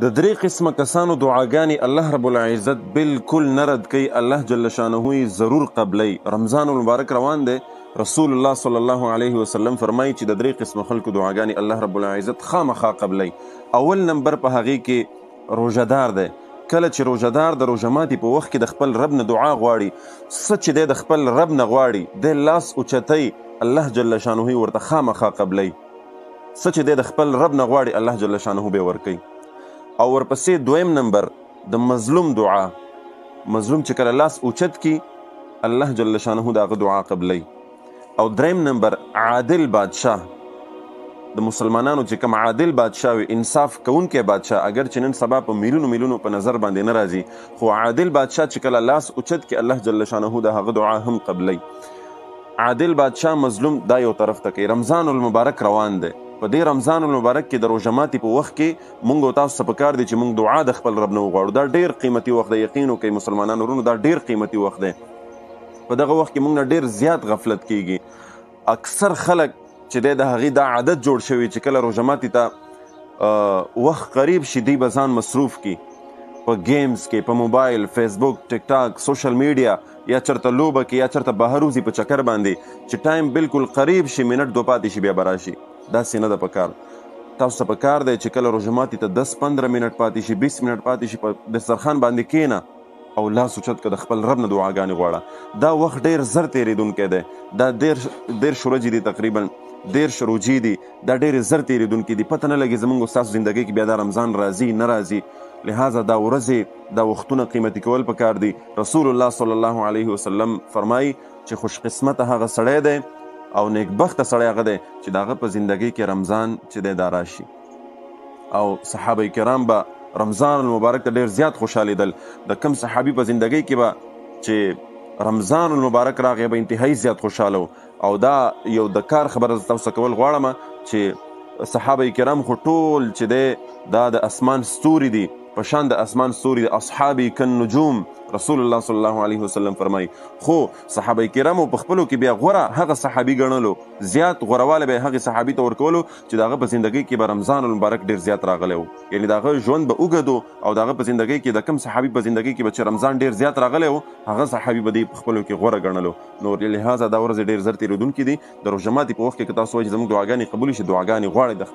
د درې قسمه کسانو دعاګانې الله رب العزت بالکل نه رد کوي. الله جل شانه ضرور قبلی. رمضان المبارک روان دی. رسول الله صلی الله علیه وسلم فرمایي چې د درې قسمه خلکو دعاګانې الله رب العزت خامخا قبلی. اول نمبر په هغې کې روژهدار دی. کله چې روژهدار د روژه ماتي په وخت کې د خپل رب نه دعا غواړي، څه چې دی د خپل رب نه غواړي دی لاس اوچتی، الله جل شانه ورته خامخا قبلی. څه چې دی د خپل رب نه غواړي الله جل شانه به ورکوي. او ورپسې دویم نمبر د مظلوم دعا. مظلوم چې کله لاس اوچت کی الله جل شانه د هغه دعا قبلی. او دریم نمبر عادل بادشاه. د مسلمانانو چې کوم عادل بادشاه وي، انصاف کوونکی بادشاه، اگر چې نن سبا په میلیونو میلیونو په نظر باندې نه راځي، خو عادل بادشاه چې کله لاس اوچت کی الله جل شانه د هغه دعا هم قبلی. عادل بادشاه مظلوم دا یو طرف ته کوي. رمضان المبارک روان دی. په دې رمضان المبارک کې د روژه ماتي په وخت کې مونږ او تاسو ته پکار دی چې مونږ دعا د خپل رب نه وغواړو. دا ډېر قیمتي وخت دی. یقین وکړئ مسلمانانو ورونو، دا ډېر قیمتي وخت دی. په دغه وخت کې مونږ نه ډېر زیات غفلت کیږي. اکثر خلک چې دی د هغې دا عادت جوړ شوي چې کله روژه ماتي ته وخت قریب شي دوی به ځان مصروف کی په گیمز کې، په موبایل، فیسبوک، ټیک ټاک، سوشل میډیا، یا چرته لوبه کې، یا چرته بهر وځي په چکر باندې چې ټایم بالکل قریب شي، منټ دو پاتې شي بیا به راشي. داسې نه ده پکار. تاسو ته پکار دی چې کله روژه ماتي ته 10-15 منټ پاتې شي، 20 منټ پاتې شي، په دسترخوان باندې کښېنه او لاس اوچت که د خپل رب نه دعاګانې غواړه. دا وخت ډېر زر تېرېدونکی دی. دا دېرش ورځې دي، تقریبا 13 روژې دي. دا ډېرې زر تېرېدونکي دي. پته نه لګي زموږ ستاسو زندګۍ کې بیا دا رمضان راځي نه راځي. لہذا دا ورځې، دا وختونه قیمتي کول پکار دي. رسول الله صلی الله علیه وسلم فرمایي چې خوش قسمته هغه سړی دی او نیکبخته سړی هغه دی چې د هغه په زندګۍ کې رمضان چې دی دا راشي. او صحابه کرام به رمضان المبارک ته ډېر زیات خوشحالېدل. د کم صحابي په زندګۍ کې به چې رمضان المبارک راغی به انتهایی زیات خوشحاله و. او دا یو د کار خبره تاسو کول غواړم چې صحابه کرام خو ټول چې دی دا د اسمان ستوري دي، په شان د اسمان ستوري د اصحابي کالنجوم. رسول الله صلی الله علیه وسلم فرمایي. خو صحابه کرامو په خپلو کې بیا غوره هغه صحابي ګڼلو، زیات غوروالی به هغې صحابي ته ورکولو چې د هغه په زندګۍ کې به رمضان المبارک ډېر زیات راغلی و. یعنې د هغه ژوند به اوږد او د هغه په زندګۍ کې د کوم صحابي په زندګۍ کې به چې رمضان ډېر زیات راغلی و، هغه صحابي به دې په خپلو کې غوره ګڼلو. نو لهذا دا ورځې ډېر زر تېرېدونکي دي. د روژه ماتي په وخت کې که تاسو وایئ چې زموږ دعاګانې قبول شي، دعاګانې غواړئ د